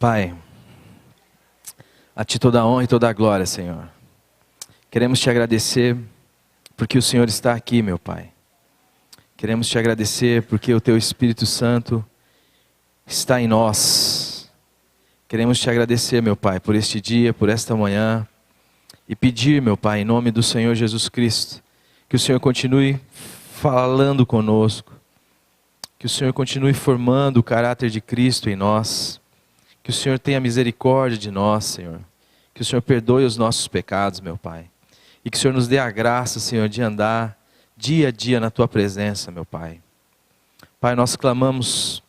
Pai, a Ti toda a honra e toda a glória, Senhor. Queremos Te agradecer porque o Senhor está aqui, meu Pai. Queremos Te agradecer porque o Teu Espírito Santo está em nós. Queremos Te agradecer, meu Pai, por este dia, por esta manhã. E pedir, meu Pai, em nome do Senhor Jesus Cristo, que o Senhor continue falando conosco. Que o Senhor continue formando o caráter de Cristo em nós. Que o Senhor tenha misericórdia de nós, Senhor. Que o Senhor perdoe os nossos pecados, meu Pai. E que o Senhor nos dê a graça, Senhor, de andar dia a dia na Tua presença, meu Pai. Pai, nós clamamos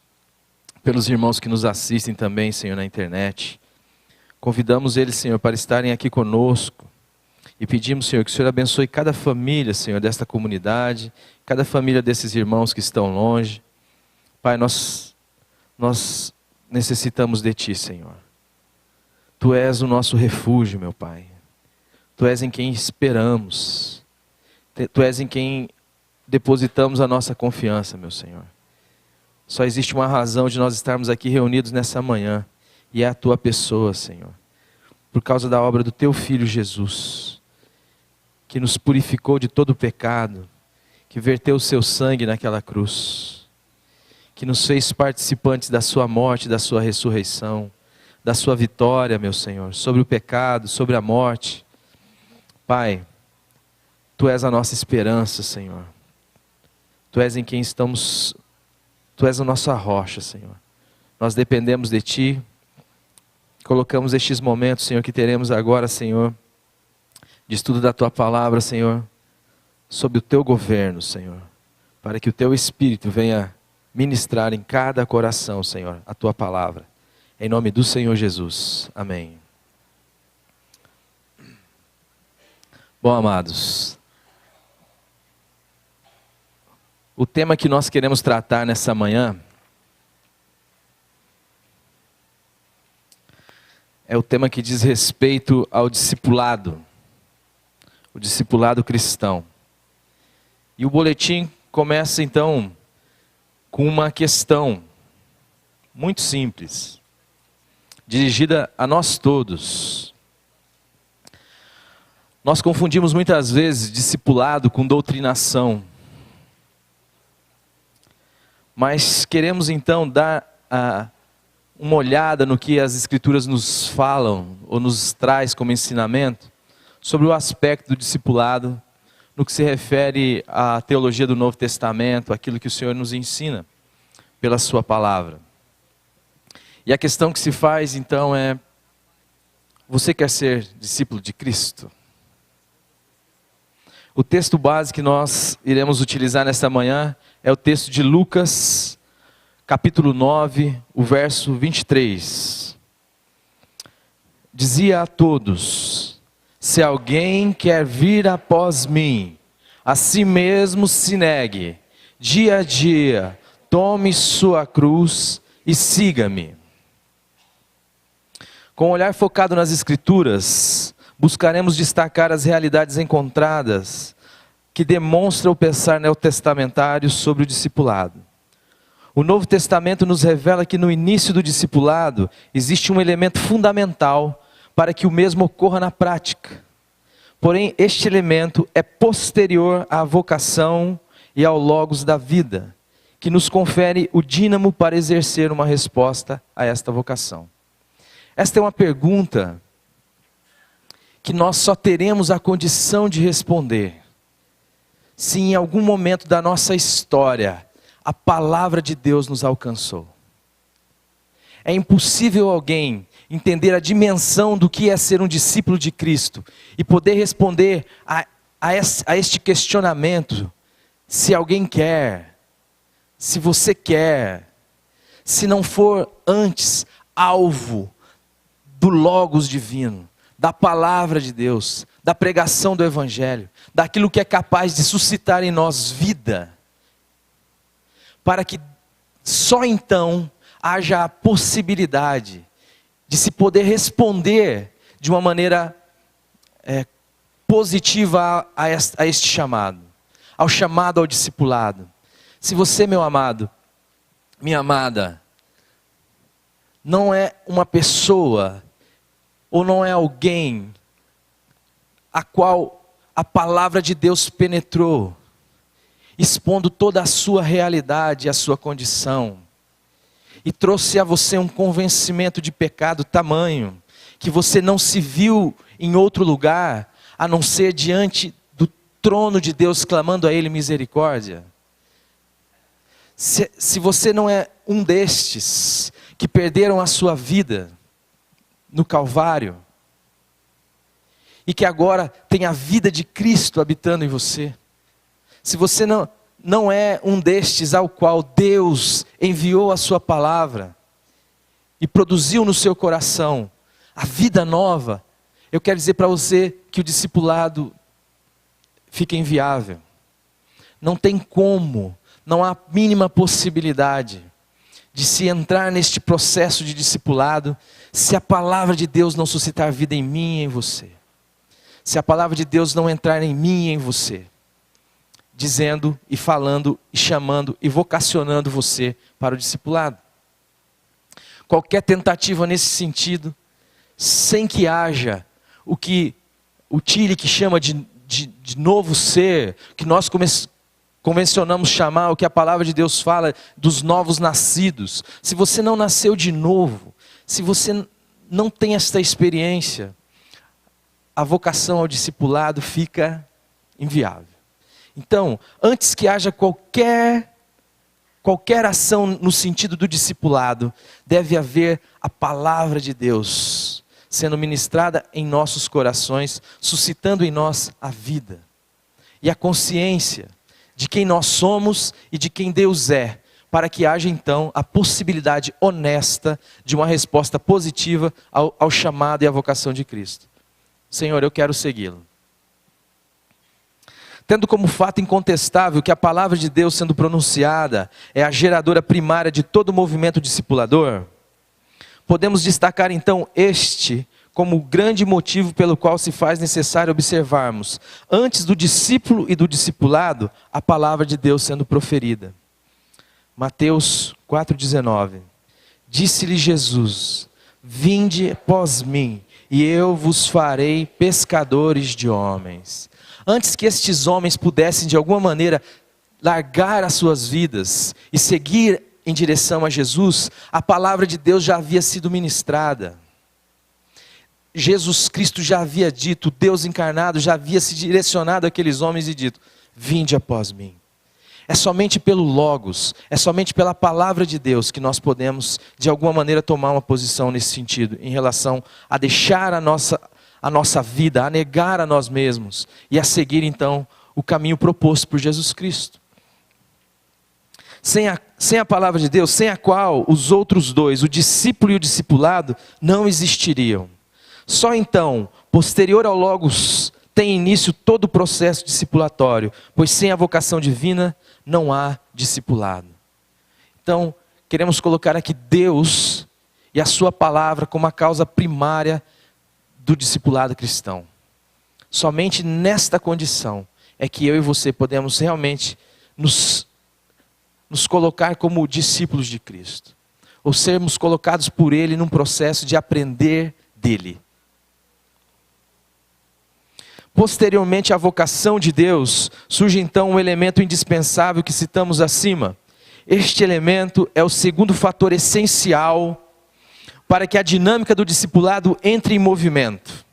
pelos irmãos que nos assistem também, Senhor, na internet. Convidamos eles, Senhor, para estarem aqui conosco. E pedimos, Senhor, que o Senhor abençoe cada família, Senhor, desta comunidade. Cada família desses irmãos que estão longe. Pai, nós necessitamos de Ti, Senhor. Tu és o nosso refúgio, meu Pai. Tu és em quem esperamos. Tu és em quem depositamos a nossa confiança, meu Senhor. Só existe uma razão de nós estarmos aqui reunidos nessa manhã. E é a Tua pessoa, Senhor. Por causa da obra do Teu Filho Jesus. Que nos purificou de todo o pecado. Que verteu o Seu sangue naquela cruz. Que nos fez participantes da Sua morte, da Sua ressurreição, da Sua vitória, meu Senhor, sobre o pecado, sobre a morte. Pai, Tu és a nossa esperança, Senhor. Tu és em quem estamos, Tu és a nossa rocha, Senhor. Nós dependemos de Ti. Colocamos estes momentos, Senhor, que teremos agora, Senhor, de estudo da Tua palavra, Senhor, sob o Teu governo, Senhor, para que o Teu Espírito venha ministrar em cada coração, Senhor, a Tua palavra. Em nome do Senhor Jesus. Amém. Bom, amados, o tema que nós queremos tratar nessa manhã é o tema que diz respeito ao discipulado, o discipulado cristão. E o boletim começa então com uma questão muito simples, dirigida a nós todos. Nós confundimos muitas vezes discipulado com doutrinação. Mas queremos então dar uma olhada no que as Escrituras nos falam, ou nos traz como ensinamento, sobre o aspecto do discipulado, no que se refere à teologia do Novo Testamento, aquilo que o Senhor nos ensina pela Sua palavra. E a questão que se faz então é: você quer ser discípulo de Cristo? O texto base que nós iremos utilizar nesta manhã é o texto de Lucas, capítulo 9, o verso 23. Dizia a todos: se alguém quer vir após mim, a si mesmo se negue, dia a dia, tome sua cruz e siga-me. Com o olhar focado nas Escrituras, buscaremos destacar as realidades encontradas que demonstram o pensar neotestamentário sobre o discipulado. O Novo Testamento nos revela que no início do discipulado existe um elemento fundamental para que o mesmo ocorra na prática. Porém, este elemento é posterior à vocação e ao logos da vida, que nos confere o dínamo para exercer uma resposta a esta vocação. Esta é uma pergunta que nós só teremos a condição de responder se em algum momento da nossa história a palavra de Deus nos alcançou. É impossível alguém entender a dimensão do que é ser um discípulo de Cristo e poder responder a este questionamento: se alguém quer, se você quer, se não for antes alvo do Logos divino, da palavra de Deus, da pregação do Evangelho, daquilo que é capaz de suscitar em nós vida, para que só então haja a possibilidade de se poder responder de uma maneira positiva a este chamado, ao chamado ao discipulado. Se você, meu amado, minha amada, não é uma pessoa, ou não é alguém a qual a palavra de Deus penetrou, expondo toda a sua realidade, a sua condição, e trouxe a você um convencimento de pecado tamanho, que você não se viu em outro lugar, a não ser diante do trono de Deus, clamando a Ele misericórdia. Se você não é um destes, que perderam a sua vida no Calvário, e que agora tem a vida de Cristo habitando em você, se você não é um destes ao qual Deus enviou a sua palavra, e produziu no seu coração a vida nova, eu quero dizer para você que o discipulado fica inviável. Não tem como, não há mínima possibilidade de se entrar neste processo de discipulado, se a palavra de Deus não suscitar vida em mim e em você. Se a palavra de Deus não entrar em mim e em você, dizendo e falando e chamando e vocacionando você para o discipulado. Qualquer tentativa nesse sentido, sem que haja o que o Tillich chama de novo ser, que nós convencionamos chamar, o que a palavra de Deus fala dos novos nascidos. Se você não nasceu de novo, se você não tem esta experiência, a vocação ao discipulado fica inviável. Então, antes que haja qualquer ação no sentido do discipulado, deve haver a palavra de Deus sendo ministrada em nossos corações, suscitando em nós a vida e a consciência de quem nós somos e de quem Deus é, para que haja então a possibilidade honesta de uma resposta positiva ao chamado e à vocação de Cristo. Senhor, eu quero segui-lo. Tendo como fato incontestável que a palavra de Deus sendo pronunciada é a geradora primária de todo o movimento discipulador, podemos destacar então este como o grande motivo pelo qual se faz necessário observarmos, antes do discípulo e do discipulado, a palavra de Deus sendo proferida. Mateus 4,19. Disse-lhe Jesus: vinde após mim, e eu vos farei pescadores de homens. Antes que estes homens pudessem de alguma maneira largar as suas vidas e seguir em direção a Jesus, a palavra de Deus já havia sido ministrada. Jesus Cristo já havia dito, Deus encarnado já havia se direcionado àqueles homens e dito: vinde após mim. É somente pelo Logos, é somente pela palavra de Deus que nós podemos de alguma maneira tomar uma posição nesse sentido, em relação a deixar a nossa vida, a negar a nós mesmos e a seguir então o caminho proposto por Jesus Cristo. Sem a palavra de Deus, sem a qual os outros dois, o discípulo e o discipulado, não existiriam. Só então, posterior ao Logos, tem início todo o processo discipulatório, pois sem a vocação divina não há discipulado. Então, queremos colocar aqui Deus e a sua palavra como a causa primária do discipulado cristão. Somente nesta condição é que eu e você podemos realmente nos colocar como discípulos de Cristo, ou sermos colocados por Ele num processo de aprender dEle. Posteriormente à vocação de Deus, surge então um elemento indispensável que citamos acima. Este elemento é o segundo fator essencial para que a dinâmica do discipulado entre em movimento.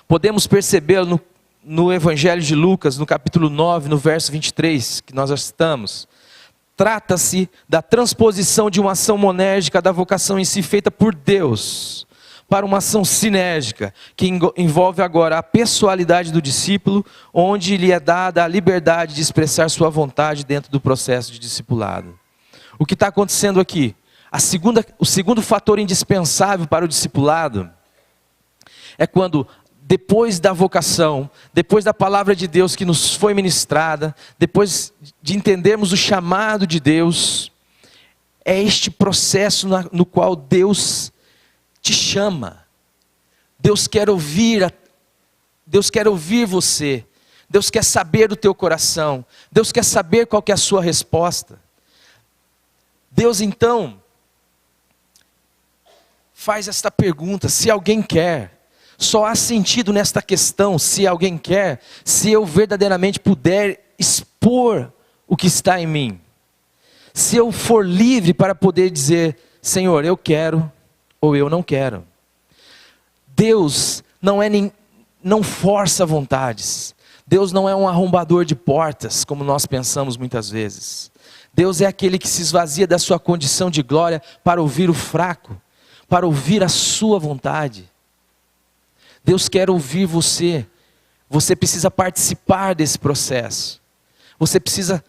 Podemos percebê-lo no Evangelho de Lucas, no capítulo 9, no verso 23, que nós já citamos. Trata-se da transposição de uma ação monérgica da vocação em si feita por Deus, para uma ação sinérgica, que envolve agora a pessoalidade do discípulo, onde lhe é dada a liberdade de expressar sua vontade dentro do processo de discipulado. O que está acontecendo aqui? O segundo fator indispensável para o discipulado é quando, depois da vocação, depois da palavra de Deus que nos foi ministrada, depois de entendermos o chamado de Deus, é este processo no qual Deus te chama. Deus quer ouvir você. Deus quer saber do teu coração. Deus quer saber qual que é a sua resposta. Deus então faz esta pergunta: se alguém quer. Só há sentido nesta questão, se alguém quer, se eu verdadeiramente puder expor o que está em mim. Se eu for livre para poder dizer: Senhor, eu quero ou eu não quero. Deus não força vontades. Deus não é um arrombador de portas, como nós pensamos muitas vezes. Deus é aquele que se esvazia da sua condição de glória para ouvir o fraco, para ouvir a sua vontade. Deus quer ouvir você. Você precisa participar desse processo. Você precisa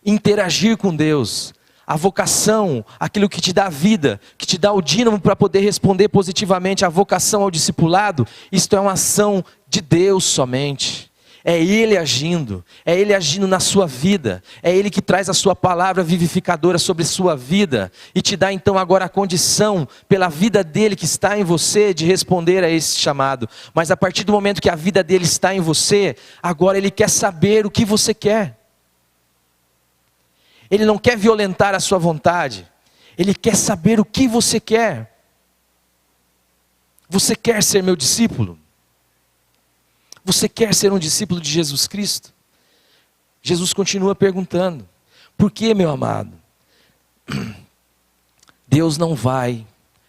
interagir com Deus. A vocação, aquilo que te dá vida, que te dá o dínamo para poder responder positivamente à vocação ao discipulado, isto é uma ação de Deus somente. É Ele agindo na sua vida, é Ele que traz a sua palavra vivificadora sobre sua vida, e te dá então agora a condição, pela vida dEle que está em você, de responder a esse chamado. Mas a partir do momento que a vida dEle está em você, agora Ele quer saber o que você quer. Ele não quer violentar a sua vontade, Ele quer saber o que você quer. Você quer ser meu discípulo? Você quer ser um discípulo de Jesus Cristo? Jesus continua perguntando: por que, meu amado? Deus não vai,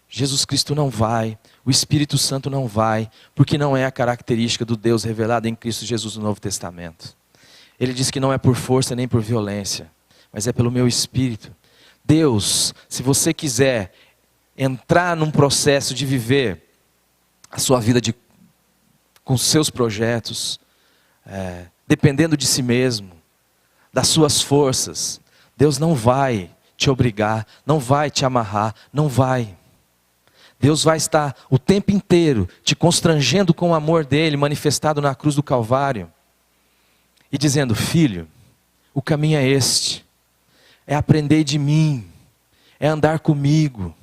Jesus Cristo não vai, o Espírito Santo não vai, porque não é a característica do Deus revelado em Cristo Jesus no Novo Testamento. Ele diz que não é por força nem por violência, mas é pelo meu Espírito. Deus, se você quiser entrar num processo de viver a sua vida com seus projetos, dependendo de si mesmo, das suas forças, Deus não vai te obrigar, não vai te amarrar, não vai. Deus vai estar o tempo inteiro te constrangendo com o amor dEle, manifestado na cruz do Calvário, e dizendo: filho, o caminho é este, é aprender de mim, é andar comigo.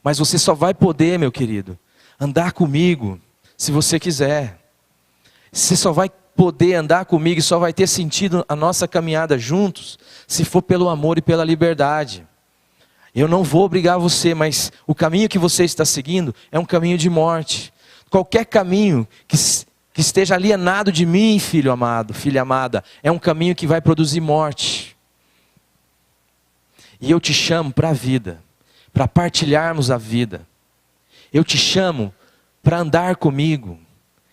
Mas você só vai poder, meu querido, andar comigo se você quiser. Você só vai poder andar comigo e só vai ter sentido a nossa caminhada juntos se for pelo amor e pela liberdade. Eu não vou obrigar você, mas o caminho que você está seguindo é um caminho de morte. Qualquer caminho que esteja alienado de mim, filho amado, filha amada, é um caminho que vai produzir morte. E eu te chamo para a vida, para partilharmos a vida. Eu te chamo para andar comigo.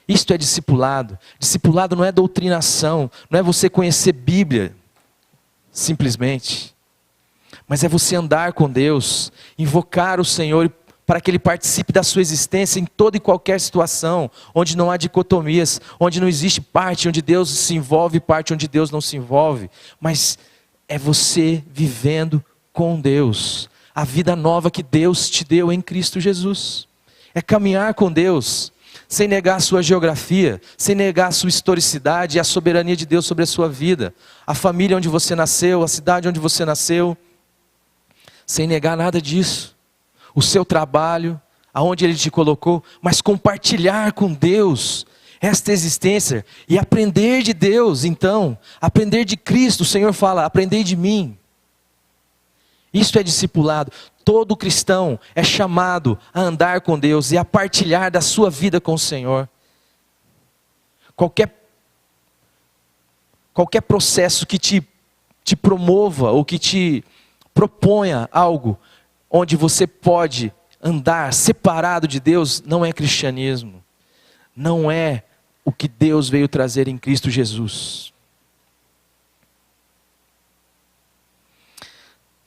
Isto é discipulado. Discipulado não é doutrinação, não é você conhecer Bíblia, simplesmente. Mas é você andar com Deus, invocar o Senhor para que Ele participe da sua existência em toda e qualquer situação, onde não há dicotomias, onde não existe parte onde Deus se envolve e parte onde Deus não se envolve. Mas é você vivendo com Deus, a vida nova que Deus te deu em Cristo Jesus. É caminhar com Deus, sem negar a sua geografia, sem negar a sua historicidade e a soberania de Deus sobre a sua vida, a família onde você nasceu, a cidade onde você nasceu, sem negar nada disso, o seu trabalho, aonde Ele te colocou, mas compartilhar com Deus esta existência e aprender de Deus. Então, aprender de Cristo. O Senhor fala: aprendei de mim. Isso é discipulado. Todo cristão é chamado a andar com Deus e a partilhar da sua vida com o Senhor. Qualquer processo que te promova ou que te proponha algo onde você pode andar separado de Deus, não é cristianismo. Não é o que Deus veio trazer em Cristo Jesus.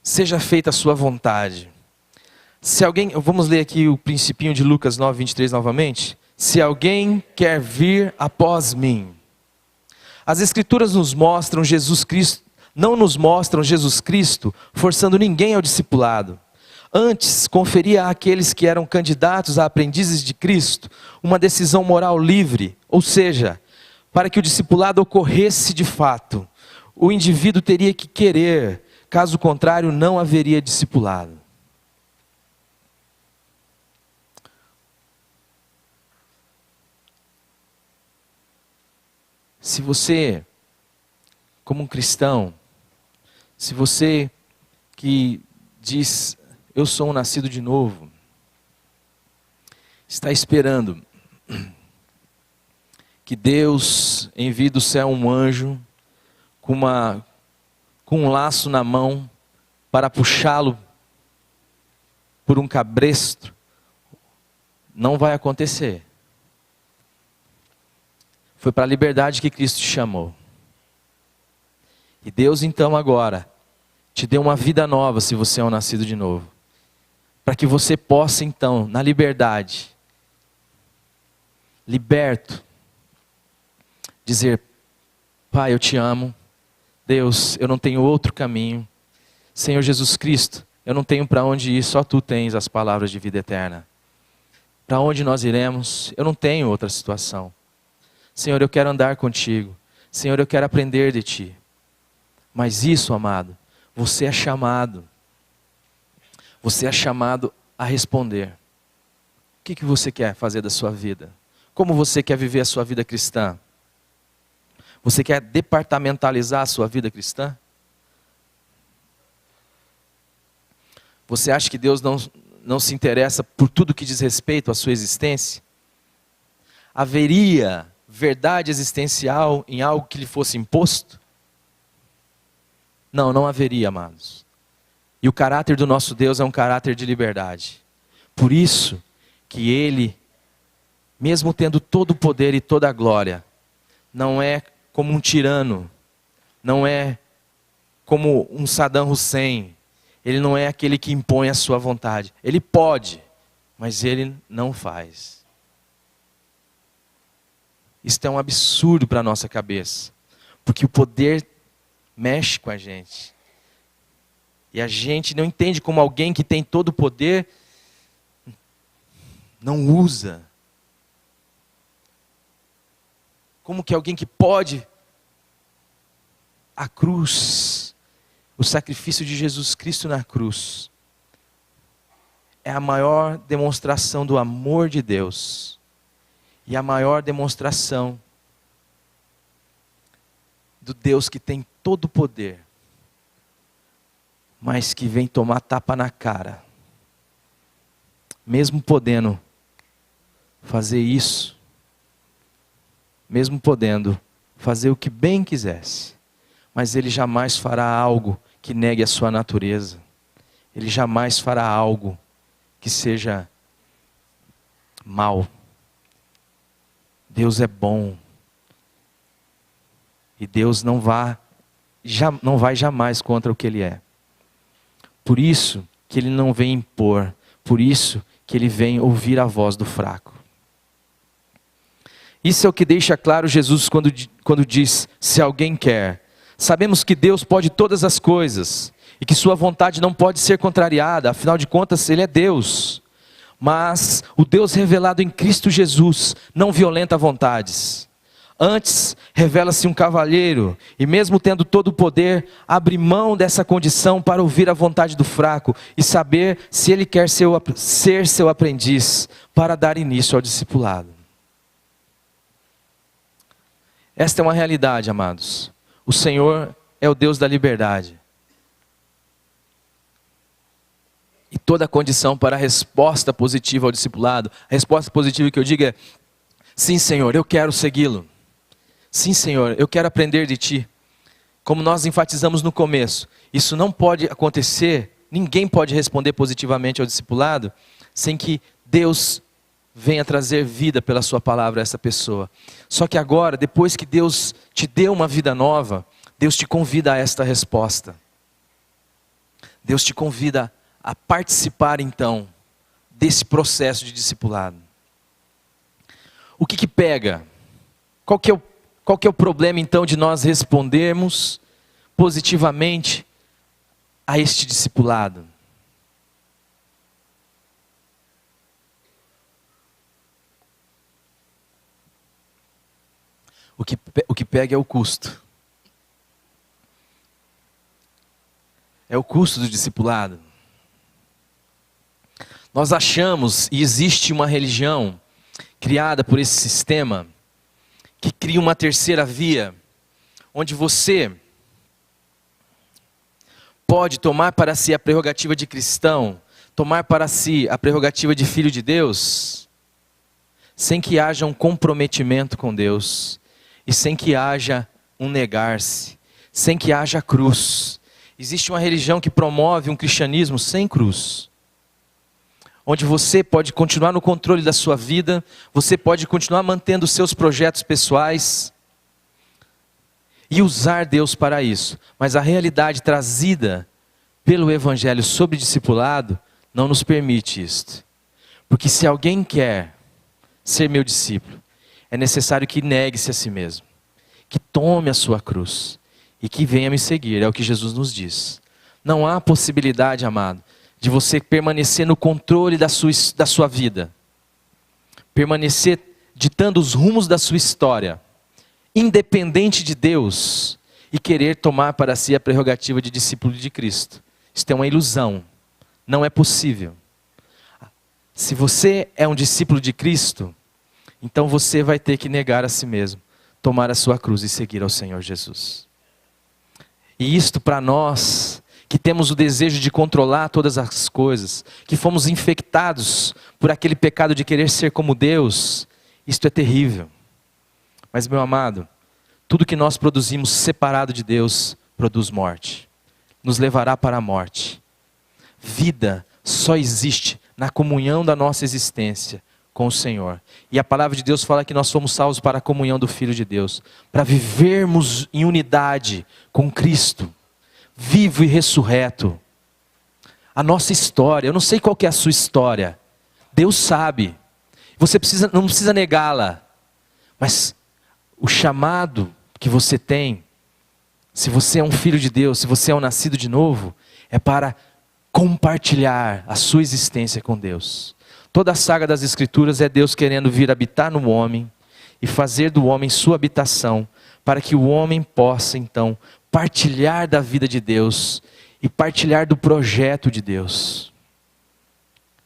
Seja feita a sua vontade. Se alguém, vamos ler aqui o principinho de Lucas 9, 23 novamente. Se alguém quer vir após mim. As Escrituras nos mostram Jesus Cristo, não nos mostram Jesus Cristo forçando ninguém ao discipulado. Antes, conferia àqueles que eram candidatos a aprendizes de Cristo uma decisão moral livre, ou seja, para que o discipulado ocorresse de fato, o indivíduo teria que querer, caso contrário não haveria discipulado. Se você, como um cristão, se você que diz: eu sou um nascido de novo, está esperando que Deus envie do céu um anjo com um laço na mão para puxá-lo por um cabresto, não vai acontecer. Foi para a liberdade que Cristo te chamou. E Deus então agora te deu uma vida nova se você é um nascido de novo. Para que você possa então, na liberdade, liberto, dizer: Pai, eu te amo. Deus, eu não tenho outro caminho. Senhor Jesus Cristo, eu não tenho para onde ir, só Tu tens as palavras de vida eterna. Para onde nós iremos? Eu não tenho outra situação. Senhor, eu quero andar contigo. Senhor, eu quero aprender de Ti. Mas isso, amado, você é chamado. Você é chamado a responder. O que você quer fazer da sua vida? Como você quer viver a sua vida cristã? Você quer departamentalizar a sua vida cristã? Você acha que Deus não se interessa por tudo que diz respeito à sua existência? Haveria verdade existencial em algo que lhe fosse imposto? Não, não haveria, amados. E o caráter do nosso Deus é um caráter de liberdade. Por isso que Ele, mesmo tendo todo o poder e toda a glória, não é como um tirano, não é como um Saddam Hussein. Ele não é aquele que impõe a sua vontade. Ele pode, mas Ele não faz. Isso é um absurdo para a nossa cabeça, porque o poder mexe com a gente. E a gente não entende como alguém que tem todo o poder não usa. Como que alguém que pode, a cruz, o sacrifício de Jesus Cristo na cruz, é a maior demonstração do amor de Deus. E a maior demonstração do Deus que tem todo o poder, mas que vem tomar tapa na cara, mesmo podendo fazer isso, mesmo podendo fazer o que bem quisesse, mas Ele jamais fará algo que negue a sua natureza. Ele jamais fará algo que seja mal. Deus é bom. E Deus não vai jamais contra o que Ele é. Por isso que Ele não vem impor. Por isso que Ele vem ouvir a voz do fraco. Isso é o que deixa claro Jesus quando diz: se alguém quer. Sabemos que Deus pode todas as coisas. E que sua vontade não pode ser contrariada. Afinal de contas, Ele é Deus. Mas o Deus revelado em Cristo Jesus não violenta vontades. Antes, revela-se um cavalheiro, e mesmo tendo todo o poder, abre mão dessa condição para ouvir a vontade do fraco e saber se ele quer ser seu aprendiz, para dar início ao discipulado. Esta é uma realidade, amados. O Senhor é o Deus da liberdade. E toda a condição para a resposta positiva ao discipulado, a resposta positiva que eu digo é: sim, Senhor, eu quero segui-lo. Sim, Senhor, eu quero aprender de Ti. Como nós enfatizamos no começo, isso não pode acontecer, ninguém pode responder positivamente ao discipulado, sem que Deus venha trazer vida pela Sua palavra a essa pessoa. Só que agora, depois que Deus te deu uma vida nova, Deus te convida a esta resposta. Deus te convida a participar então desse processo de discipulado. O que pega? Qual que é o problema então de nós respondermos positivamente a este discipulado? O que pega é o custo. É o custo do discipulado. Nós achamos, e existe uma religião criada por esse sistema, que cria uma terceira via, onde você pode tomar para si a prerrogativa de cristão, tomar para si a prerrogativa de filho de Deus, sem que haja um comprometimento com Deus, e sem que haja um negar-se, sem que haja cruz. Existe uma religião que promove um cristianismo sem cruz, onde você pode continuar no controle da sua vida, você pode continuar mantendo os seus projetos pessoais e usar Deus para isso. Mas a realidade trazida pelo Evangelho sobre discipulado não nos permite isto. Porque se alguém quer ser meu discípulo, é necessário que negue-se a si mesmo, que tome a sua cruz e que venha me seguir, é o que Jesus nos diz. Não há possibilidade, amado, de você permanecer no controle da sua vida, permanecer ditando os rumos da sua história, independente de Deus, e querer tomar para si a prerrogativa de discípulo de Cristo. Isso é uma ilusão, não é possível. Se você é um discípulo de Cristo, então você vai ter que negar a si mesmo, tomar a sua cruz e seguir ao Senhor Jesus. E isto para nós, que temos o desejo de controlar todas as coisas, que fomos infectados por aquele pecado de querer ser como Deus, isto é terrível. Mas, meu amado, tudo que nós produzimos separado de Deus, produz morte, nos levará para a morte. Vida só existe na comunhão da nossa existência com o Senhor. E a palavra de Deus fala que nós fomos salvos para a comunhão do Filho de Deus, para vivermos em unidade com Cristo, vivo e ressurreto. A nossa história, eu não sei qual que é a sua história, Deus sabe, você não precisa negá-la, mas o chamado que você tem, se você é um filho de Deus, se você é um nascido de novo, é para compartilhar a sua existência com Deus. Toda a saga das Escrituras é Deus querendo vir habitar no homem e fazer do homem sua habitação, para que o homem possa então partilhar da vida de Deus e partilhar do projeto de Deus.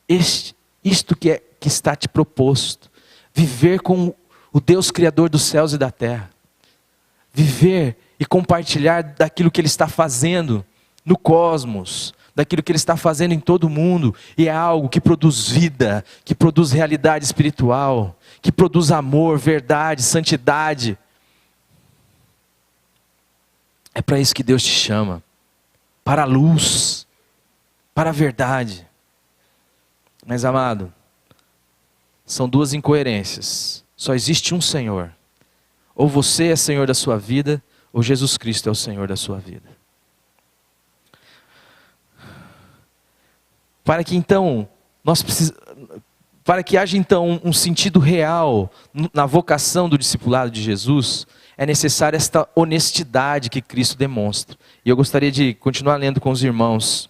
Isto que está te proposto, viver com o Deus Criador dos céus e da terra, viver e compartilhar daquilo que Ele está fazendo no cosmos, daquilo que Ele está fazendo em todo o mundo, e é algo que produz vida, que produz realidade espiritual, que produz amor, verdade, santidade. É para isso que Deus te chama, para a luz, para a verdade. Mas, amado, são duas incoerências. Só existe um Senhor. Ou você é Senhor da sua vida, ou Jesus Cristo é o Senhor da sua vida. Para que haja então um sentido real na vocação do discipulado de Jesus, é necessária esta honestidade que Cristo demonstra. E eu gostaria de continuar lendo com os irmãos.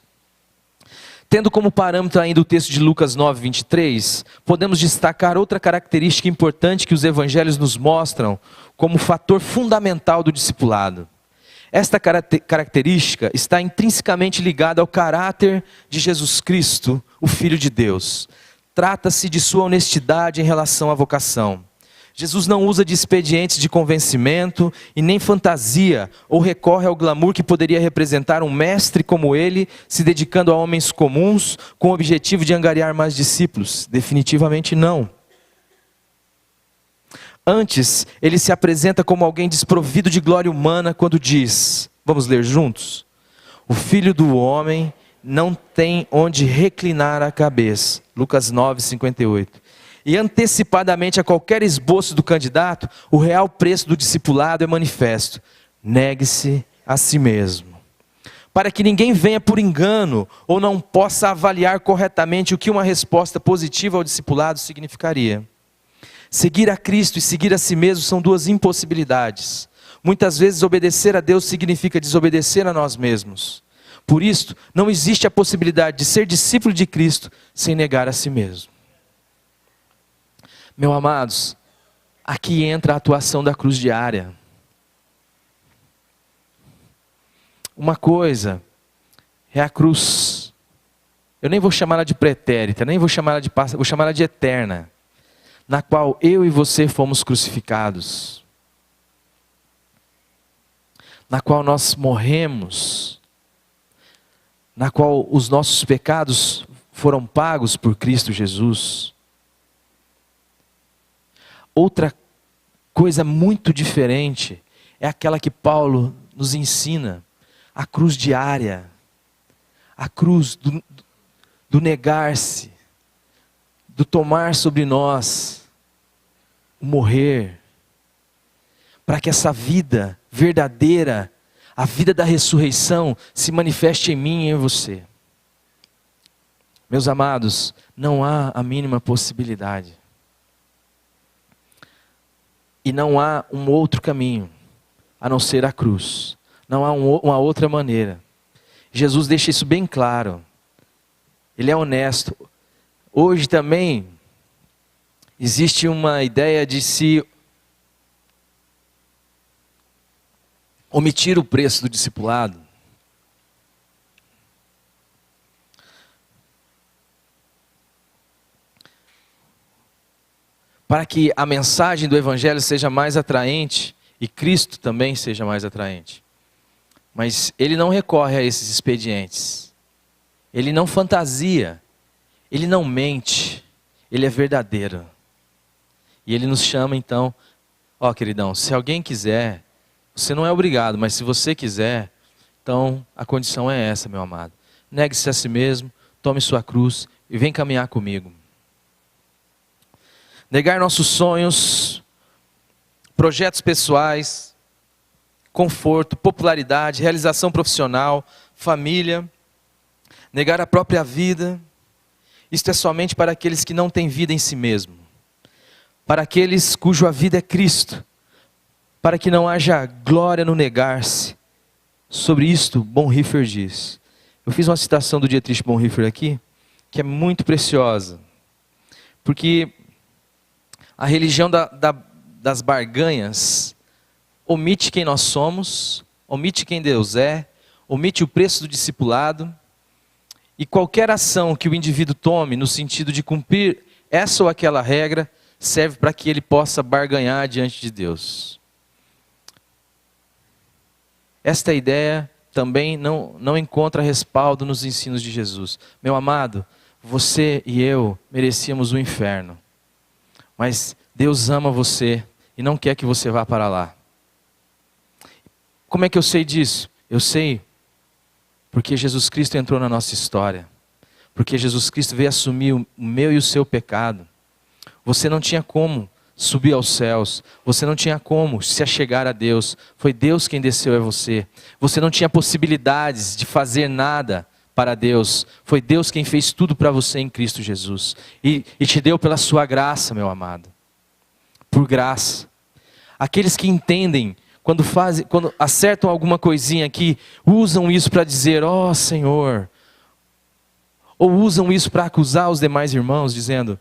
Tendo como parâmetro ainda o texto de Lucas 9, 23, podemos destacar outra característica importante que os evangelhos nos mostram como fator fundamental do discipulado. Esta característica está intrinsecamente ligada ao caráter de Jesus Cristo, o Filho de Deus. Trata-se de sua honestidade em relação à vocação. Jesus não usa de expedientes de convencimento e nem fantasia, ou recorre ao glamour que poderia representar um mestre como ele, se dedicando a homens comuns, com o objetivo de angariar mais discípulos. Definitivamente não. Antes, ele se apresenta como alguém desprovido de glória humana quando diz, vamos ler juntos? O Filho do Homem não tem onde reclinar a cabeça. Lucas 9, 58. E antecipadamente a qualquer esboço do candidato, o real preço do discipulado é manifesto. Negue-se a si mesmo. Para que ninguém venha por engano ou não possa avaliar corretamente o que uma resposta positiva ao discipulado significaria. Seguir a Cristo e seguir a si mesmo são duas impossibilidades. Muitas vezes obedecer a Deus significa desobedecer a nós mesmos. Por isso, não existe a possibilidade de ser discípulo de Cristo sem negar a si mesmo. Meus amados, aqui entra a atuação da cruz diária. Uma coisa é a cruz. Eu nem vou chamá-la de pretérita, nem vou chamá-la de passa, vou chamá-la de eterna, na qual eu e você fomos crucificados, na qual nós morremos, na qual os nossos pecados foram pagos por Cristo Jesus. Outra coisa muito diferente é aquela que Paulo nos ensina, a cruz diária, a cruz do negar-se, do tomar sobre nós o morrer, para que essa vida verdadeira, a vida da ressurreição, se manifeste em mim e em você. Meus amados, não há a mínima possibilidade. E não há um outro caminho, a não ser a cruz. Não há uma outra maneira. Jesus deixa isso bem claro. Ele é honesto. Hoje também existe uma ideia de se omitir o preço do discipulado. Para que a mensagem do Evangelho seja mais atraente e Cristo também seja mais atraente. Mas ele não recorre a esses expedientes. Ele não fantasia. Ele não mente. Ele é verdadeiro. E ele nos chama então, queridão, se alguém quiser, você não é obrigado, mas se você quiser, então a condição é essa, meu amado. Negue-se a si mesmo, tome sua cruz e vem caminhar comigo. Negar nossos sonhos, projetos pessoais, conforto, popularidade, realização profissional, família, negar a própria vida. Isto é somente para aqueles que não têm vida em si mesmo. Para aqueles cuja vida é Cristo. Para que não haja glória no negar-se. Sobre isto, Bonhoeffer diz. Eu fiz uma citação do Dietrich Bonhoeffer aqui, que é muito preciosa. Porque a religião das barganhas omite quem nós somos, omite quem Deus é, omite o preço do discipulado. E qualquer ação que o indivíduo tome no sentido de cumprir essa ou aquela regra, serve para que ele possa barganhar diante de Deus. Esta ideia também não encontra respaldo nos ensinos de Jesus. Meu amado, você e eu merecíamos o inferno. Mas Deus ama você e não quer que você vá para lá. Como é que eu sei disso? Eu sei porque Jesus Cristo entrou na nossa história. Porque Jesus Cristo veio assumir o meu e o seu pecado. Você não tinha como subir aos céus. Você não tinha como se achegar a Deus. Foi Deus quem desceu a você. Você não tinha possibilidades de fazer nada para Deus. Foi Deus quem fez tudo para você em Cristo Jesus. E te deu pela sua graça, meu amado. Por graça. Aqueles que entendem, quando acertam alguma coisinha aqui, usam isso para dizer, Senhor. Ou usam isso para acusar os demais irmãos, dizendo,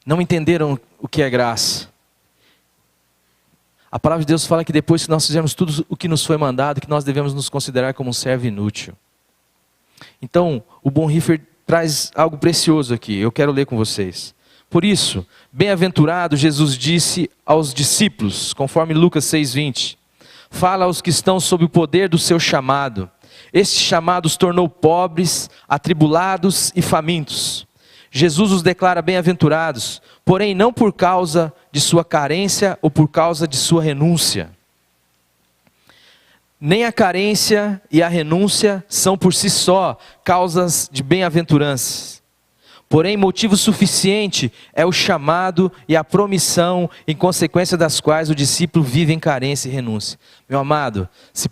não entenderam o que é graça. A palavra de Deus fala que depois que nós fizermos tudo o que nos foi mandado, que nós devemos nos considerar como um servo inútil. Então, o Bonhoeffer traz algo precioso aqui, eu quero ler com vocês. Por isso, bem-aventurado, Jesus disse aos discípulos, conforme Lucas 6:20, fala aos que estão sob o poder do seu chamado. Este chamado os tornou pobres, atribulados e famintos. Jesus os declara bem-aventurados, porém não por causa de sua carência ou por causa de sua renúncia. Nem a carência e a renúncia são por si só causas de bem-aventurança. Porém, motivo suficiente é o chamado e a promissão, em consequência das quais o discípulo vive em carência e renúncia. Meu amado, se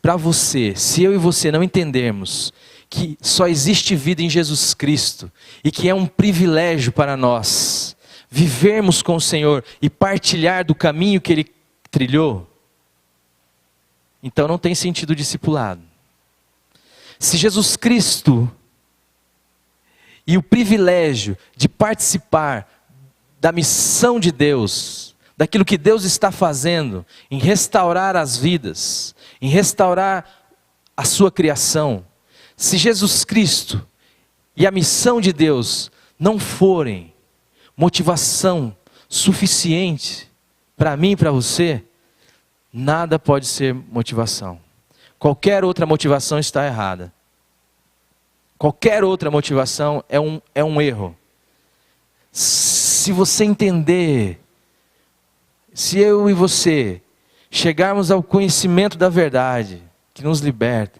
eu e você não entendermos que só existe vida em Jesus Cristo e que é um privilégio para nós vivermos com o Senhor e partilhar do caminho que Ele trilhou, então não tem sentido o discipulado. Se Jesus Cristo e o privilégio de participar da missão de Deus, daquilo que Deus está fazendo em restaurar as vidas, em restaurar a sua criação, se Jesus Cristo e a missão de Deus não forem motivação suficiente para mim e para você, nada pode ser motivação. Qualquer outra motivação está errada. Qualquer outra motivação é um erro. Se você entender, se eu e você chegarmos ao conhecimento da verdade, que nos liberta,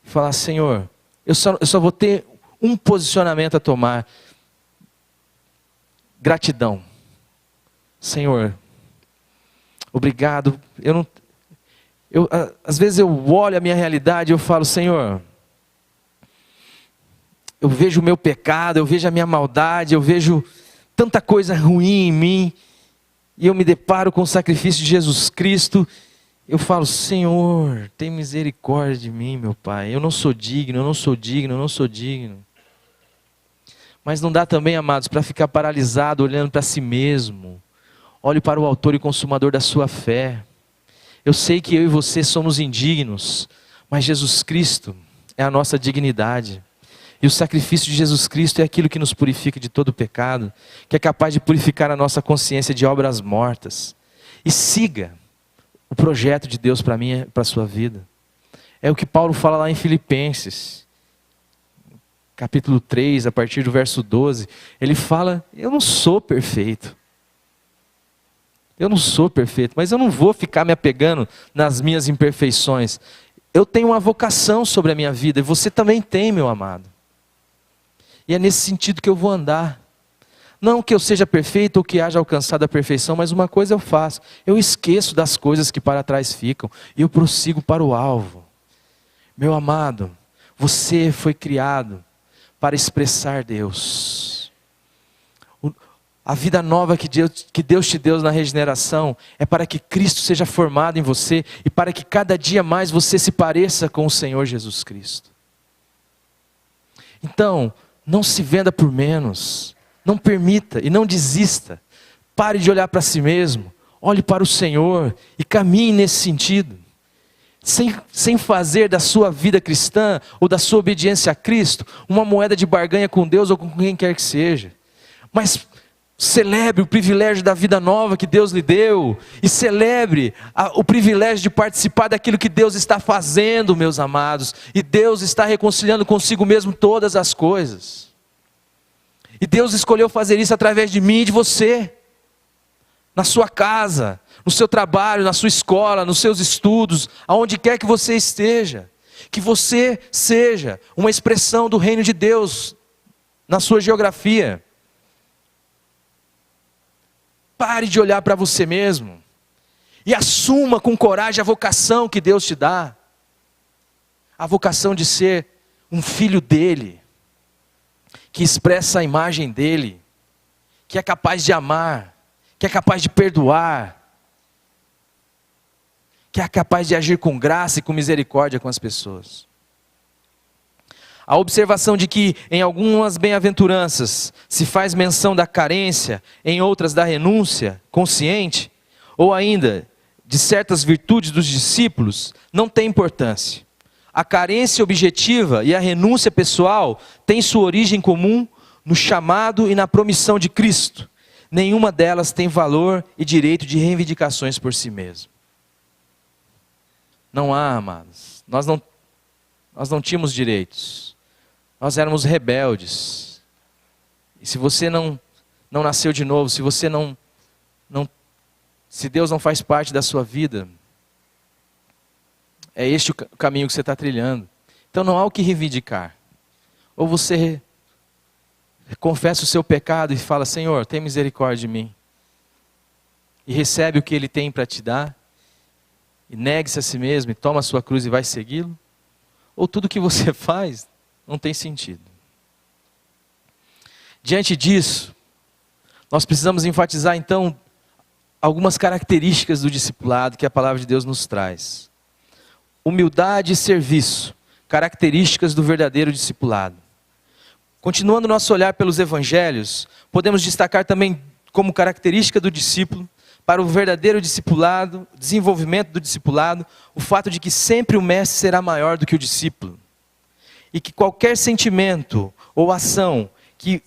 e falar, Senhor, eu só vou ter um posicionamento a tomar: gratidão. Senhor, obrigado. Às vezes eu olho a minha realidade e eu falo, Senhor, eu vejo o meu pecado, eu vejo a minha maldade, eu vejo tanta coisa ruim em mim, e eu me deparo com o sacrifício de Jesus Cristo. Eu falo, Senhor, tem misericórdia de mim, meu Pai. Eu não sou digno, eu não sou digno, eu não sou digno. Mas não dá também, amados, para ficar paralisado olhando para si mesmo. Olhe para o autor e consumador da sua fé. Eu sei que eu e você somos indignos, mas Jesus Cristo é a nossa dignidade. E o sacrifício de Jesus Cristo é aquilo que nos purifica de todo pecado, que é capaz de purificar a nossa consciência de obras mortas. E siga o projeto de Deus para mim e para a sua vida. É o que Paulo fala lá em Filipenses, capítulo 3, a partir do verso 12. Ele fala, eu não sou perfeito. Eu não sou perfeito, mas eu não vou ficar me apegando nas minhas imperfeições. Eu tenho uma vocação sobre a minha vida, e você também tem, meu amado. E é nesse sentido que eu vou andar. Não que eu seja perfeito ou que haja alcançado a perfeição, mas uma coisa eu faço: eu esqueço das coisas que para trás ficam, e eu prossigo para o alvo. Meu amado, você foi criado para expressar Deus. A vida nova que Deus te deu na regeneração é para que Cristo seja formado em você e para que cada dia mais você se pareça com o Senhor Jesus Cristo. Então, não se venda por menos, não permita e não desista. Pare de olhar para si mesmo, olhe para o Senhor e caminhe nesse sentido. Sem fazer da sua vida cristã ou da sua obediência a Cristo uma moeda de barganha com Deus ou com quem quer que seja. Mas celebre o privilégio da vida nova que Deus lhe deu. E celebre o privilégio de participar daquilo que Deus está fazendo, meus amados. E Deus está reconciliando consigo mesmo todas as coisas. E Deus escolheu fazer isso através de mim e de você. Na sua casa, no seu trabalho, na sua escola, nos seus estudos, aonde quer que você esteja. Que você seja uma expressão do reino de Deus na sua geografia. Pare de olhar para você mesmo e assuma com coragem a vocação que Deus te dá. A vocação de ser um filho dele, que expressa a imagem dele, que é capaz de amar, que é capaz de perdoar, que é capaz de agir com graça e com misericórdia com as pessoas. A observação de que em algumas bem-aventuranças se faz menção da carência, em outras da renúncia consciente, ou ainda de certas virtudes dos discípulos, não tem importância. A carência objetiva e a renúncia pessoal têm sua origem comum no chamado e na promissão de Cristo. Nenhuma delas tem valor e direito de reivindicações por si mesmo. Não há, amados. Nós não tínhamos direitos. Nós éramos rebeldes. E se você não nasceu de novo, se Deus não faz parte da sua vida, é este o caminho que você está trilhando. Então não há o que reivindicar. Ou você confessa o seu pecado e fala, Senhor, tem misericórdia de mim. E recebe o que Ele tem para te dar. E negue-se a si mesmo e toma a sua cruz e vai segui-lo. Ou tudo que você faz não tem sentido. Diante disso, nós precisamos enfatizar então algumas características do discipulado que a palavra de Deus nos traz. Humildade e serviço, características do verdadeiro discipulado. Continuando nosso olhar pelos evangelhos, podemos destacar também como característica do discípulo, para o verdadeiro discipulado, desenvolvimento do discipulado, o fato de que sempre o mestre será maior do que o discípulo. E que qualquer sentimento ou ação que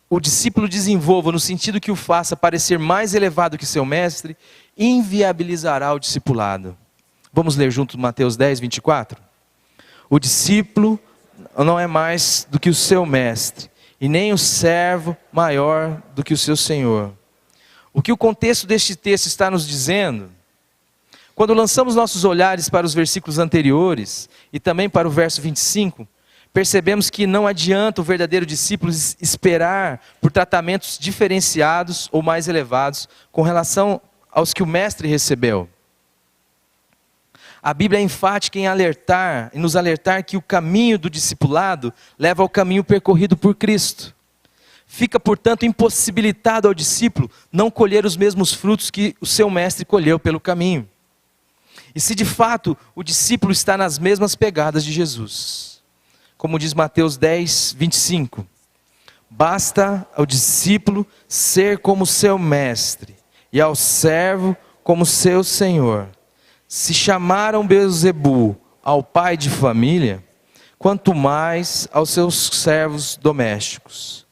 o discípulo desenvolva no sentido que o faça parecer mais elevado que seu mestre, inviabilizará o discipulado. Vamos ler juntos Mateus 10, 24? O discípulo não é mais do que o seu mestre, e nem o servo maior do que o seu senhor. O que o contexto deste texto está nos dizendo? Quando lançamos nossos olhares para os versículos anteriores e também para o verso 25, percebemos que não adianta o verdadeiro discípulo esperar por tratamentos diferenciados ou mais elevados com relação aos que o mestre recebeu. A Bíblia é enfática em nos alertar que o caminho do discipulado leva ao caminho percorrido por Cristo. Fica, portanto, impossibilitado ao discípulo não colher os mesmos frutos que o seu mestre colheu pelo caminho. E se de fato o discípulo está nas mesmas pegadas de Jesus, como diz Mateus 10, 25, basta ao discípulo ser como seu mestre, e ao servo como seu senhor. Se chamaram Beelzebu ao pai de família, quanto mais aos seus servos domésticos.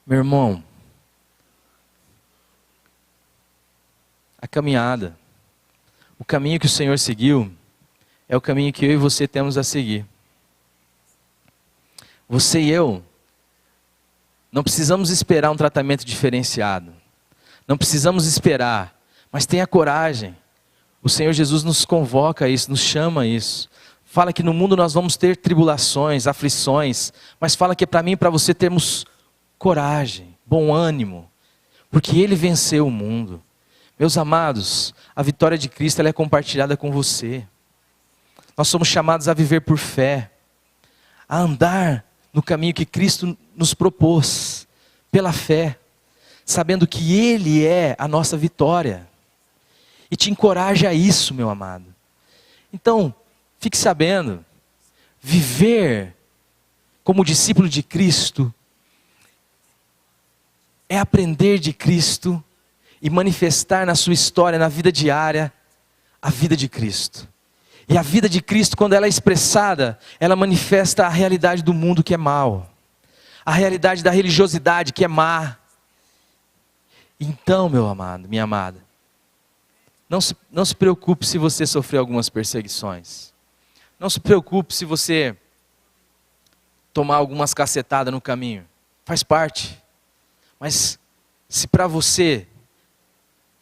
Meu irmão, a caminhada, o caminho que o Senhor seguiu, é o caminho que eu e você temos a seguir. Você e eu não precisamos esperar um tratamento diferenciado. Não precisamos esperar, mas tenha coragem. O Senhor Jesus nos convoca a isso, nos chama a isso. Fala que no mundo nós vamos ter tribulações, aflições, mas fala que é para mim e para você termos coragem, bom ânimo, porque Ele venceu o mundo. Meus amados, a vitória de Cristo ela é compartilhada com você. Nós somos chamados a viver por fé, a andar no caminho que Cristo nos propôs, pela fé, sabendo que Ele é a nossa vitória. E te encoraja a isso, meu amado. Então, fique sabendo, viver como discípulo de Cristo é aprender de Cristo e manifestar na sua história, na vida diária, a vida de Cristo. E a vida de Cristo, quando ela é expressada, ela manifesta a realidade do mundo que é mau, a realidade da religiosidade que é má. Então, meu amado, minha amada, não se preocupe se você sofrer algumas perseguições. Não se preocupe se você tomar algumas cacetadas no caminho. Faz parte. Mas se para você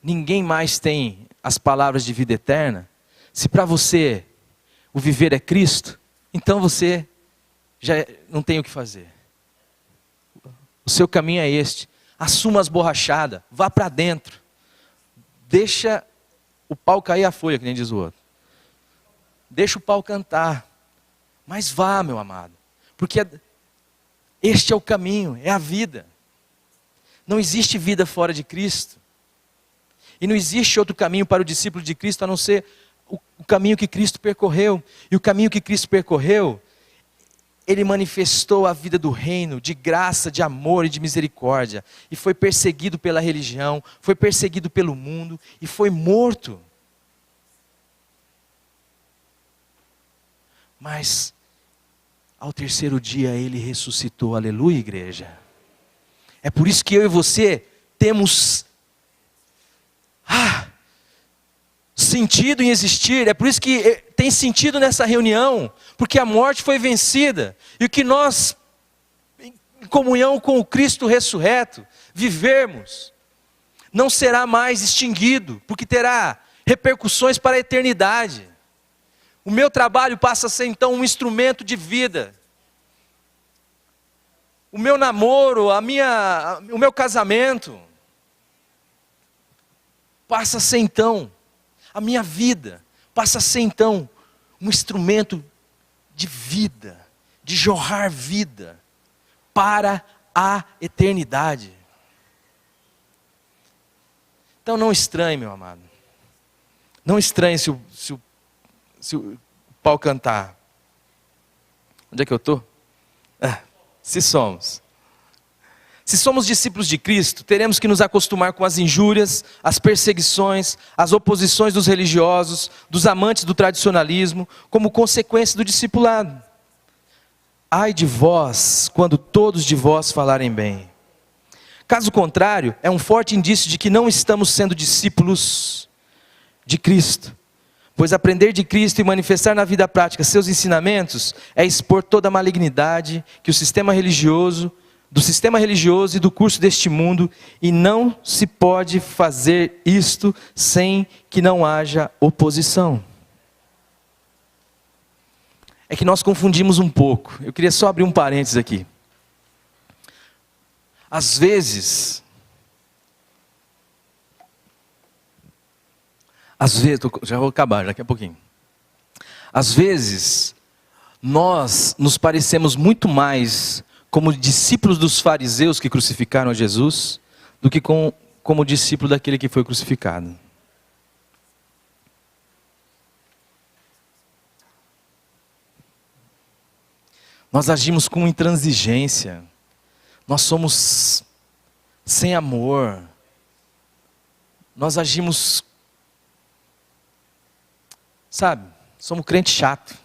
ninguém mais tem as palavras de vida eterna, se para você o viver é Cristo, então você já não tem o que fazer. O seu caminho é este. Assuma as borrachadas, vá para dentro. Deixa o pau cair a folha, que nem diz o outro. Deixa o pau cantar. Mas vá, meu amado. Porque este é o caminho, é a vida. Não existe vida fora de Cristo. E não existe outro caminho para o discípulo de Cristo a não ser o caminho que Cristo percorreu. E o caminho que Cristo percorreu, Ele manifestou a vida do reino, de graça, de amor e de misericórdia. E foi perseguido pela religião, foi perseguido pelo mundo e foi morto. Mas, ao terceiro dia, Ele ressuscitou. Aleluia, igreja. É por isso que eu e você temos sentido em existir. É por isso que tem sentido nessa reunião, porque a morte foi vencida, e o que nós, em comunhão com o Cristo ressurreto, vivermos, não será mais extinguido, porque terá repercussões para a eternidade. O meu trabalho passa a ser então um instrumento de vida. O meu namoro, o meu casamento, passa a ser então, a minha vida, passa a ser então, um instrumento de vida, de jorrar vida, para a eternidade. Então não estranhe, meu amado, não estranhe se o pau cantar. Onde é que eu estou? Se somos discípulos de Cristo, teremos que nos acostumar com as injúrias, as perseguições, as oposições dos religiosos, dos amantes do tradicionalismo, como consequência do discipulado. Ai de vós, quando todos de vós falarem bem. Caso contrário, é um forte indício de que não estamos sendo discípulos de Cristo. Pois aprender de Cristo e manifestar na vida prática seus ensinamentos é expor toda a malignidade que do sistema religioso e do curso deste mundo, e não se pode fazer isto sem que não haja oposição. É que nós confundimos um pouco. Eu queria só abrir um parênteses aqui. Às vezes, já vou acabar daqui a pouquinho. Às vezes, nós nos parecemos muito mais como discípulos dos fariseus que crucificaram a Jesus, do que como discípulo daquele que foi crucificado. Nós agimos com intransigência, nós somos sem amor, nós agimos, sabe, somos crente chato.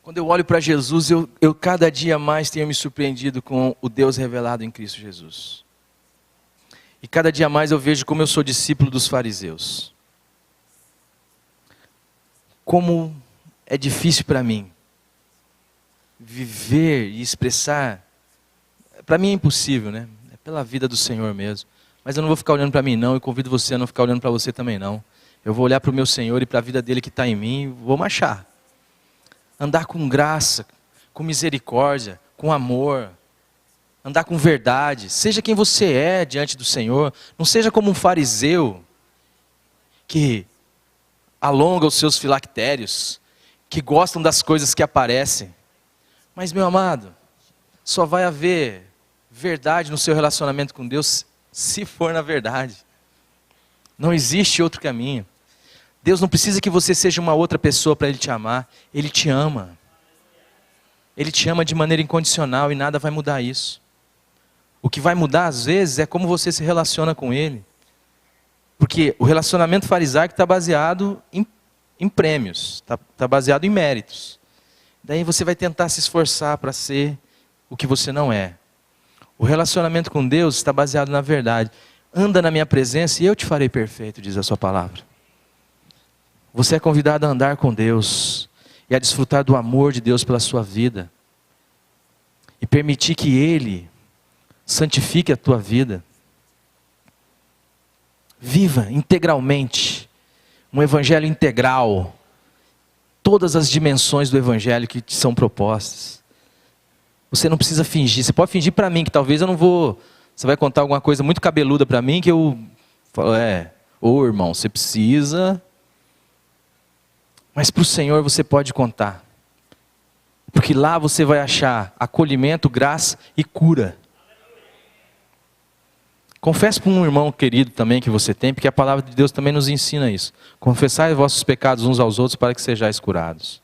Quando eu olho para Jesus, eu cada dia mais tenho me surpreendido com o Deus revelado em Cristo Jesus. E cada dia mais eu vejo como eu sou discípulo dos fariseus. Como é difícil para mim viver e expressar. Para mim é impossível, né? É pela vida do Senhor mesmo. Mas eu não vou ficar olhando para mim não, e convido você a não ficar olhando para você também não. Eu vou olhar para o meu Senhor e para a vida dele que está em mim e vou marchar. Andar com graça, com misericórdia, com amor. Andar com verdade. Seja quem você é diante do Senhor. Não seja como um fariseu que alonga os seus filactérios, que gostam das coisas que aparecem. Mas, meu amado, só vai haver verdade no seu relacionamento com Deus se for na verdade. Não existe outro caminho. Deus não precisa que você seja uma outra pessoa para Ele te amar. Ele te ama. Ele te ama de maneira incondicional e nada vai mudar isso. O que vai mudar às vezes é como você se relaciona com Ele. Porque o relacionamento farisaico está baseado em prêmios, está baseado em méritos. Daí você vai tentar se esforçar para ser o que você não é. O relacionamento com Deus está baseado na verdade. Anda na minha presença e eu te farei perfeito, diz a sua palavra. Você é convidado a andar com Deus e a desfrutar do amor de Deus pela sua vida. E permitir que Ele santifique a tua vida. Viva integralmente um evangelho integral. Todas as dimensões do evangelho que te são propostas. Você não precisa fingir. Você pode fingir para mim que talvez eu não vou... Você vai contar alguma coisa muito cabeluda para mim que eu falo, irmão, você precisa... Mas para o Senhor você pode contar. Porque lá você vai achar acolhimento, graça e cura. Confesse para um irmão querido também que você tem, porque a palavra de Deus também nos ensina isso. Confessai os vossos pecados uns aos outros para que sejais curados.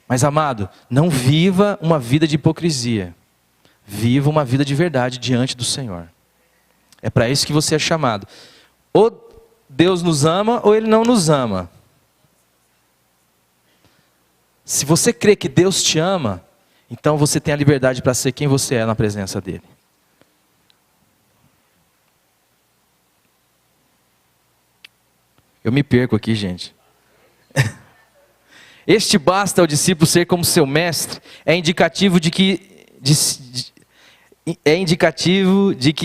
Mas amado, não viva uma vida de hipocrisia. Viva uma vida de verdade diante do Senhor. É para isso que você é chamado. Ou Deus nos ama ou Ele não nos ama. Se você crê que Deus te ama, então você tem a liberdade para ser quem você é na presença dEle. Eu me perco aqui, gente. Este basta ao discípulo ser como seu mestre, é indicativo de que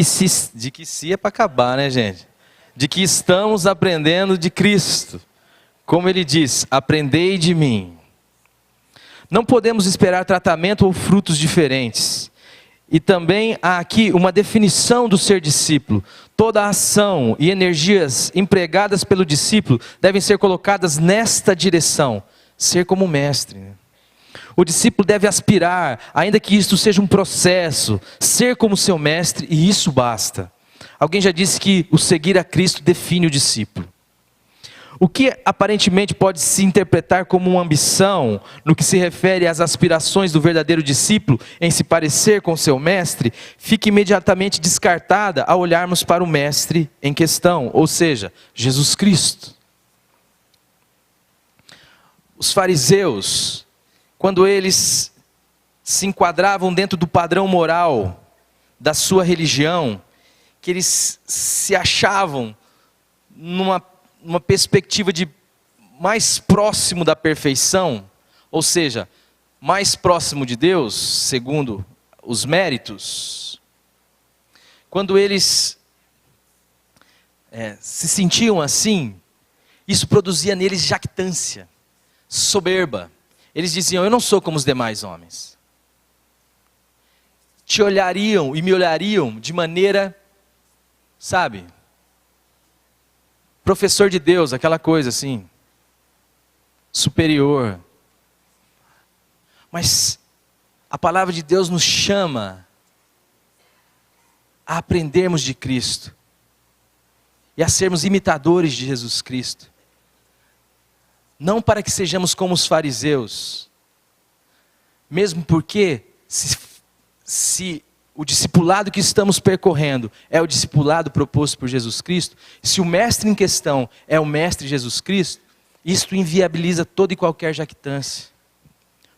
se é para acabar, né, gente? De que estamos aprendendo de Cristo. Como ele diz, aprendei de mim. Não podemos esperar tratamento ou frutos diferentes. E também há aqui uma definição do ser discípulo. Toda a ação e energias empregadas pelo discípulo devem ser colocadas nesta direção. Ser como mestre. O discípulo deve aspirar, ainda que isto seja um processo, ser como seu mestre, e isso basta. Alguém já disse que o seguir a Cristo define o discípulo. O que aparentemente pode se interpretar como uma ambição, no que se refere às aspirações do verdadeiro discípulo em se parecer com seu mestre, fica imediatamente descartada ao olharmos para o mestre em questão, ou seja, Jesus Cristo. Os fariseus, quando eles se enquadravam dentro do padrão moral da sua religião, que eles se achavam numa perspectiva de mais próximo da perfeição, ou seja, mais próximo de Deus, segundo os méritos, quando eles se sentiam assim, isso produzia neles jactância, soberba. Eles diziam: eu não sou como os demais homens. Te olhariam e me olhariam de maneira, sabe, professor de Deus, aquela coisa assim, superior. Mas a palavra de Deus nos chama a aprendermos de Cristo e a sermos imitadores de Jesus Cristo. Não para que sejamos como os fariseus, mesmo porque se o discipulado que estamos percorrendo é o discipulado proposto por Jesus Cristo, se o mestre em questão é o mestre Jesus Cristo, isto inviabiliza toda e qualquer jactância.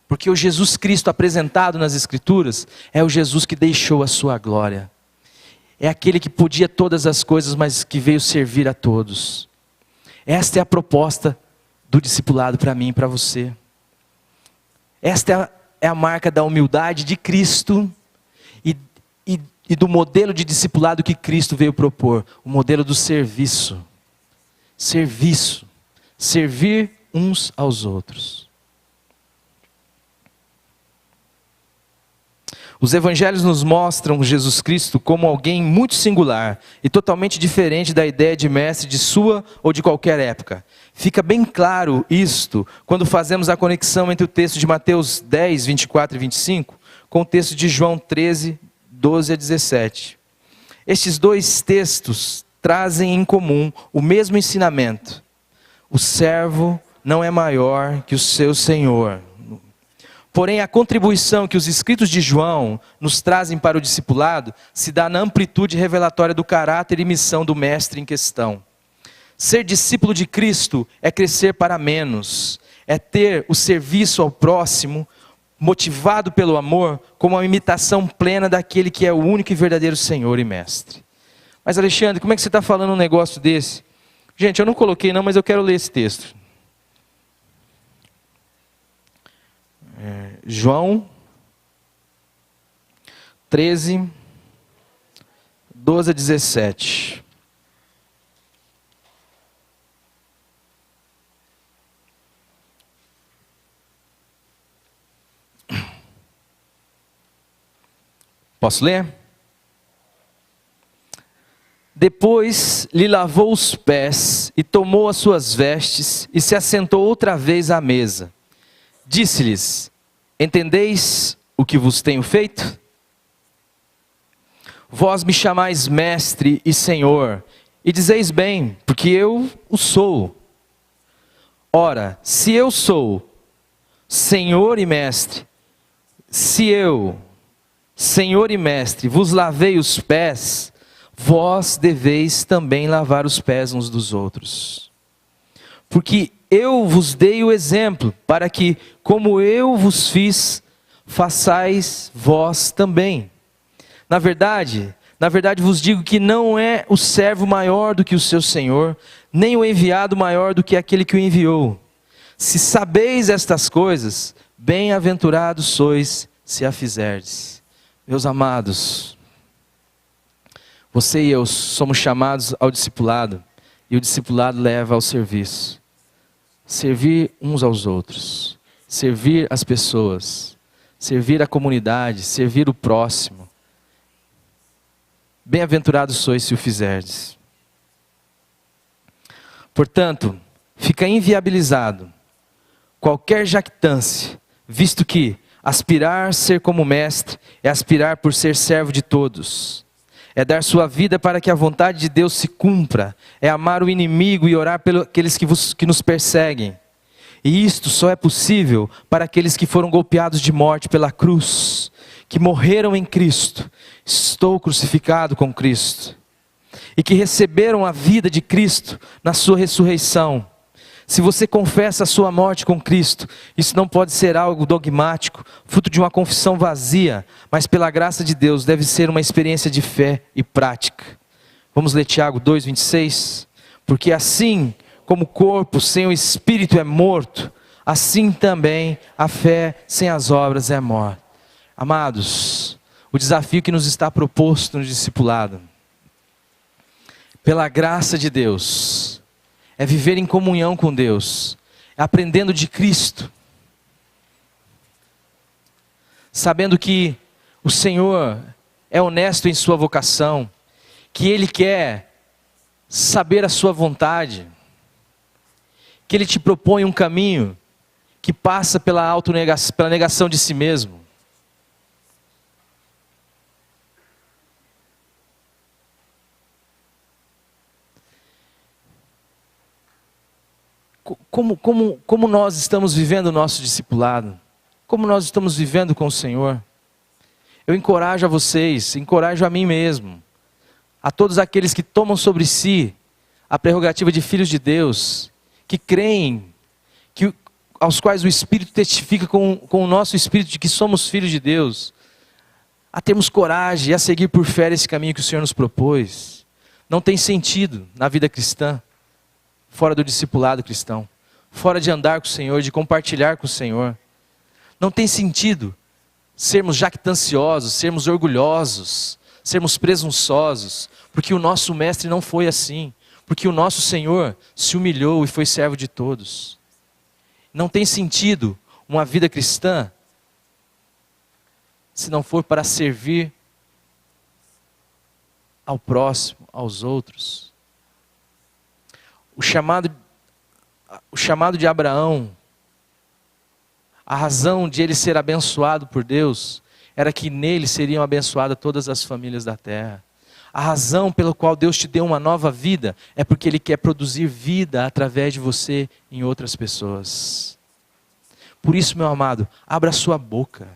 Porque o Jesus Cristo apresentado nas Escrituras é o Jesus que deixou a sua glória. É aquele que podia todas as coisas, mas que veio servir a todos. Esta é a proposta do discipulado para mim e para você. Esta é a marca da humildade de Cristo e do modelo de discipulado que Cristo veio propor. O modelo do serviço. Serviço. Servir uns aos outros. Os evangelhos nos mostram Jesus Cristo como alguém muito singular e totalmente diferente da ideia de mestre de sua ou de qualquer época. Fica bem claro isto quando fazemos a conexão entre o texto de Mateus 10, 24 e 25 com o texto de João 13, 12 a 17. Estes dois textos trazem em comum o mesmo ensinamento. O servo não é maior que o seu senhor. Porém, a contribuição que os escritos de João nos trazem para o discipulado se dá na amplitude revelatória do caráter e missão do mestre em questão. Ser discípulo de Cristo é crescer para menos, é ter o serviço ao próximo, motivado pelo amor, como uma imitação plena daquele que é o único e verdadeiro Senhor e Mestre. Mas Alexandre, como é que você está falando um negócio desse? Gente, eu não coloquei não, mas eu quero ler esse texto. João 13, 12 a 17. Posso ler? Depois lhe lavou os pés e tomou as suas vestes e se assentou outra vez à mesa. Disse-lhes: entendeis o que vos tenho feito? Vós me chamais mestre e senhor, e dizeis bem, porque eu o sou. Ora, se eu sou senhor e mestre, se eu, senhor e mestre, vos lavei os pés, vós deveis também lavar os pés uns dos outros. Porque eu vos dei o exemplo, para que, como eu vos fiz, façais vós também. Na verdade vos digo que não é o servo maior do que o seu senhor, nem o enviado maior do que aquele que o enviou. Se sabeis estas coisas, bem-aventurados sois se a fizerdes. Meus amados, você e eu somos chamados ao discipulado, e o discipulado leva ao serviço. Servir uns aos outros, servir as pessoas, servir a comunidade, servir o próximo. Bem-aventurados sois se o fizerdes. Portanto, fica inviabilizado qualquer jactância, visto que aspirar ser como mestre é aspirar por ser servo de todos. É dar sua vida para que a vontade de Deus se cumpra. É amar o inimigo e orar pelos aqueles que nos perseguem. E isto só é possível para aqueles que foram golpeados de morte pela cruz, que morreram em Cristo. Estou crucificado com Cristo. E que receberam a vida de Cristo na sua ressurreição. Se você confessa a sua morte com Cristo, isso não pode ser algo dogmático, fruto de uma confissão vazia, mas pela graça de Deus deve ser uma experiência de fé e prática. Vamos ler Tiago 2:26. Porque assim como o corpo sem o espírito é morto, assim também a fé sem as obras é morta. Amados, o desafio que nos está proposto no discipulado, pela graça de Deus, é viver em comunhão com Deus, aprendendo de Cristo, sabendo que o Senhor é honesto em sua vocação, que Ele quer saber a sua vontade, que Ele te propõe um caminho que passa pela pela negação de si mesmo. Como nós estamos vivendo o nosso discipulado? Como nós estamos vivendo com o Senhor? Eu encorajo a vocês, encorajo a mim mesmo, a todos aqueles que tomam sobre si a prerrogativa de filhos de Deus, que creem, aos quais o Espírito testifica com o nosso Espírito de que somos filhos de Deus, a termos coragem e a seguir por fé esse caminho que o Senhor nos propôs. Não tem sentido na vida cristã, fora do discipulado cristão, fora de andar com o Senhor, de compartilhar com o Senhor. Não tem sentido sermos jactanciosos, sermos orgulhosos, sermos presunçosos, porque o nosso mestre não foi assim, porque o nosso Senhor se humilhou e foi servo de todos. Não tem sentido uma vida cristã se não for para servir ao próximo, aos outros. O chamado de Abraão, a razão de ele ser abençoado por Deus, era que nele seriam abençoadas todas as famílias da terra. A razão pela qual Deus te deu uma nova vida, é porque Ele quer produzir vida através de você em outras pessoas. Por isso, meu amado, abra a sua boca.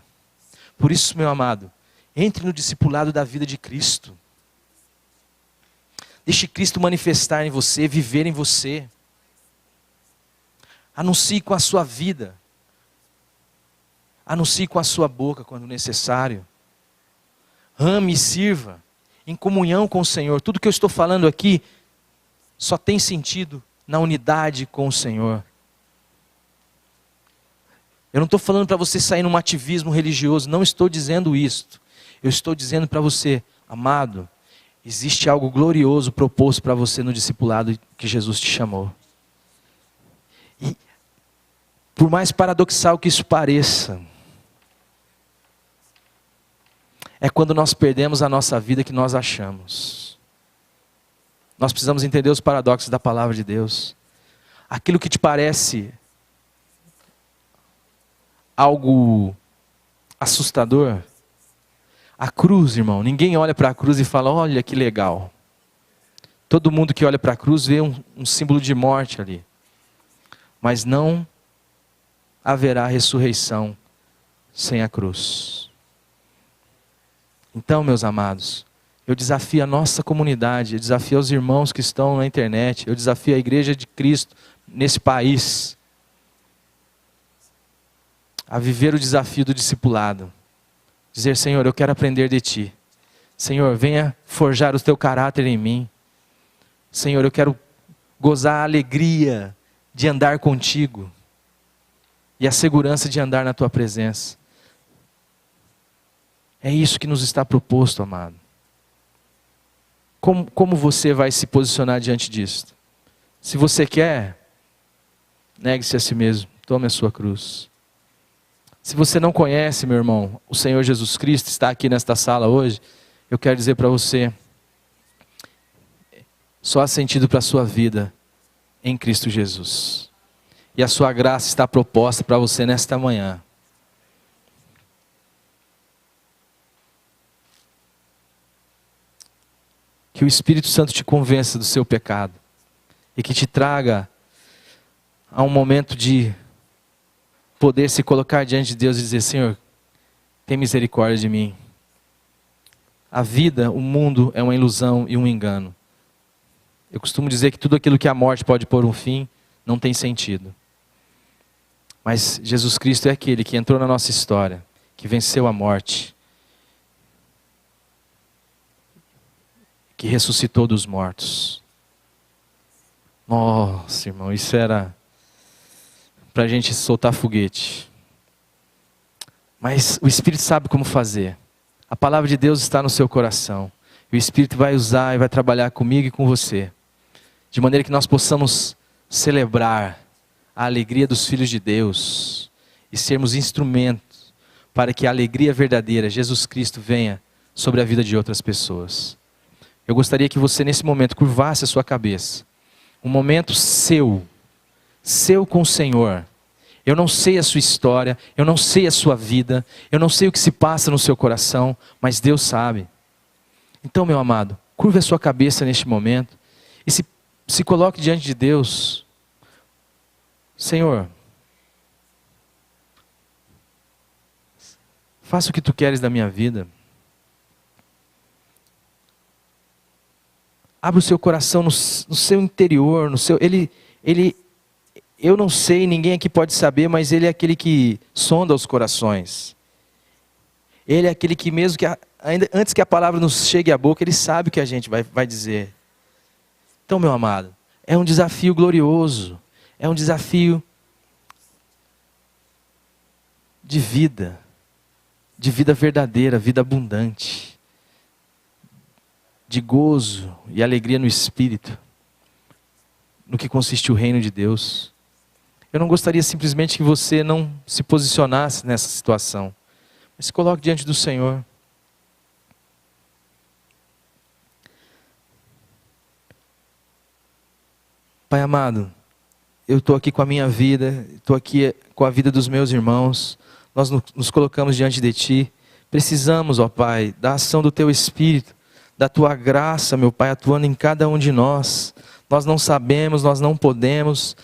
Por isso, meu amado, entre no discipulado da vida de Cristo. Deixe Cristo manifestar em você, viver em você. Anuncie com a sua vida. Anuncie com a sua boca quando necessário. Ame e sirva em comunhão com o Senhor. Tudo que eu estou falando aqui só tem sentido na unidade com o Senhor. Eu não estou falando para você sair num ativismo religioso, não estou dizendo isto. Eu estou dizendo para você, amado, existe algo glorioso proposto para você no discipulado que Jesus te chamou. E por mais paradoxal que isso pareça, é quando nós perdemos a nossa vida que nós achamos. Nós precisamos entender os paradoxos da palavra de Deus. Aquilo que te parece algo assustador, a cruz, irmão, ninguém olha para a cruz e fala, olha que legal. Todo mundo que olha para a cruz vê um símbolo de morte ali. Mas não haverá ressurreição sem a cruz. Então, meus amados, eu desafio a nossa comunidade, eu desafio os irmãos que estão na internet, eu desafio a Igreja de Cristo nesse país a viver o desafio do discipulado. Dizer, Senhor, eu quero aprender de Ti. Senhor, venha forjar o Teu caráter em mim. Senhor, eu quero gozar a alegria de andar contigo e a segurança de andar na Tua presença. É isso que nos está proposto, amado. Como você vai se posicionar diante disso? Se você quer, negue-se a si mesmo, tome a sua cruz. Se você não conhece, meu irmão, o Senhor Jesus Cristo está aqui nesta sala hoje, eu quero dizer para você, só há sentido para a sua vida em Cristo Jesus. E a sua graça está proposta para você nesta manhã. Que o Espírito Santo te convença do seu pecado e que te traga a um momento de poder se colocar diante de Deus e dizer, Senhor, tem misericórdia de mim. A vida, o mundo é uma ilusão e um engano. Eu costumo dizer que tudo aquilo que a morte pode pôr um fim, não tem sentido. Mas Jesus Cristo é aquele que entrou na nossa história, que venceu a morte, que ressuscitou dos mortos. Nossa, irmão, isso era para a gente soltar foguete. Mas o Espírito sabe como fazer. A palavra de Deus está no seu coração. E o Espírito vai usar e vai trabalhar comigo e com você. De maneira que nós possamos celebrar a alegria dos filhos de Deus. E sermos instrumentos para que a alegria verdadeira, Jesus Cristo, venha sobre a vida de outras pessoas. Eu gostaria que você nesse momento curvasse a sua cabeça. Um momento seu com o Senhor. Eu não sei a sua história, eu não sei a sua vida, eu não sei o que se passa no seu coração, mas Deus sabe. Então, meu amado, curva a sua cabeça neste momento e se coloque diante de Deus. Senhor, faça o que tu queres da minha vida. Abra o seu coração no seu interior, eu não sei, ninguém aqui pode saber, mas Ele é aquele que sonda os corações. Ele é aquele que mesmo que, ainda antes que a palavra nos chegue à boca, Ele sabe o que a gente vai dizer. Então, meu amado, é um desafio glorioso, é um desafio de vida verdadeira, vida abundante, de gozo e alegria no Espírito, no que consiste o reino de Deus. Eu não gostaria simplesmente que você não se posicionasse nessa situação, mas se coloque diante do Senhor. Pai amado, eu estou aqui com a minha vida, estou aqui com a vida dos meus irmãos, nós nos colocamos diante de Ti, precisamos, ó Pai, da ação do Teu Espírito, da Tua graça, meu Pai, atuando em cada um de nós. Nós não sabemos, nós não podemos,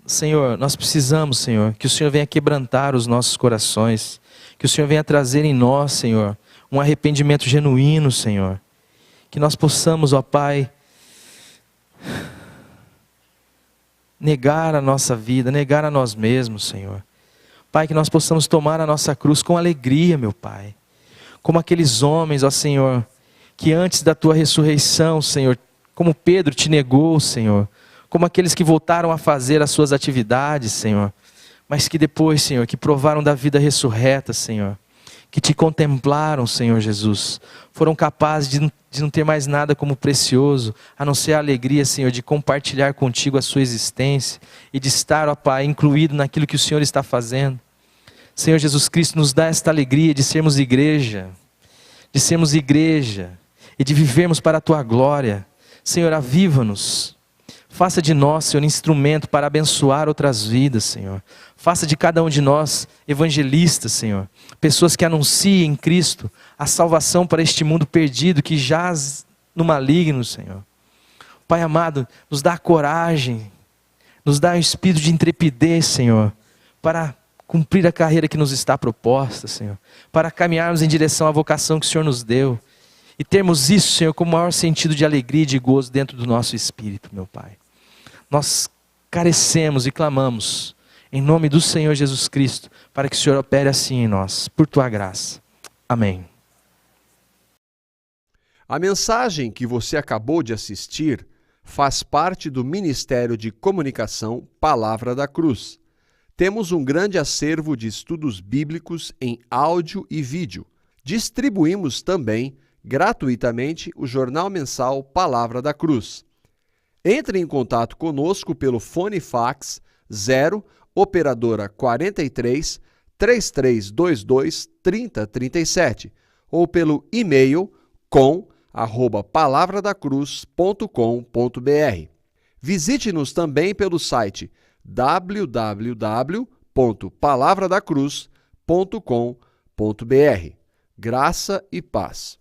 Senhor, nós precisamos, Senhor, que o Senhor venha quebrantar os nossos corações, que o Senhor venha trazer em nós, Senhor, um arrependimento genuíno, Senhor, que nós possamos, ó Pai, negar a nossa vida, negar a nós mesmos, Senhor. Pai, que nós possamos tomar a nossa cruz com alegria, meu Pai, como aqueles homens, ó Senhor, que antes da Tua ressurreição, Senhor, como Pedro te negou, Senhor, como aqueles que voltaram a fazer as suas atividades, Senhor, mas que depois, Senhor, que provaram da vida ressurreta, Senhor, que te contemplaram, Senhor Jesus, foram capazes de não ter mais nada como precioso, a não ser a alegria, Senhor, de compartilhar contigo a sua existência e de estar, ó Pai, incluído naquilo que o Senhor está fazendo. Senhor Jesus Cristo, nos dá esta alegria de sermos igreja e de vivermos para a Tua glória. Senhor, aviva-nos. Faça de nós, Senhor, instrumento para abençoar outras vidas, Senhor. Faça de cada um de nós evangelistas, Senhor. Pessoas que anunciem em Cristo a salvação para este mundo perdido que jaz no maligno, Senhor. Pai amado, nos dá coragem, nos dá um espírito de intrepidez, Senhor, para cumprir a carreira que nos está proposta, Senhor. Para caminharmos em direção à vocação que o Senhor nos deu. E termos isso, Senhor, com o maior sentido de alegria e de gozo dentro do nosso espírito, meu Pai. Nós carecemos e clamamos em nome do Senhor Jesus Cristo, para que o Senhor opere assim em nós, por Tua graça. Amém. A mensagem que você acabou de assistir faz parte do Ministério de Comunicação Palavra da Cruz. Temos um grande acervo de estudos bíblicos em áudio e vídeo. Distribuímos também gratuitamente o jornal mensal Palavra da Cruz. Entre em contato conosco pelo fone fax 0 operadora 43 3322 3037 ou pelo e-mail com@palavradacruz.com.br. Visite-nos também pelo site www.palavradacruz.com.br. Graça e paz.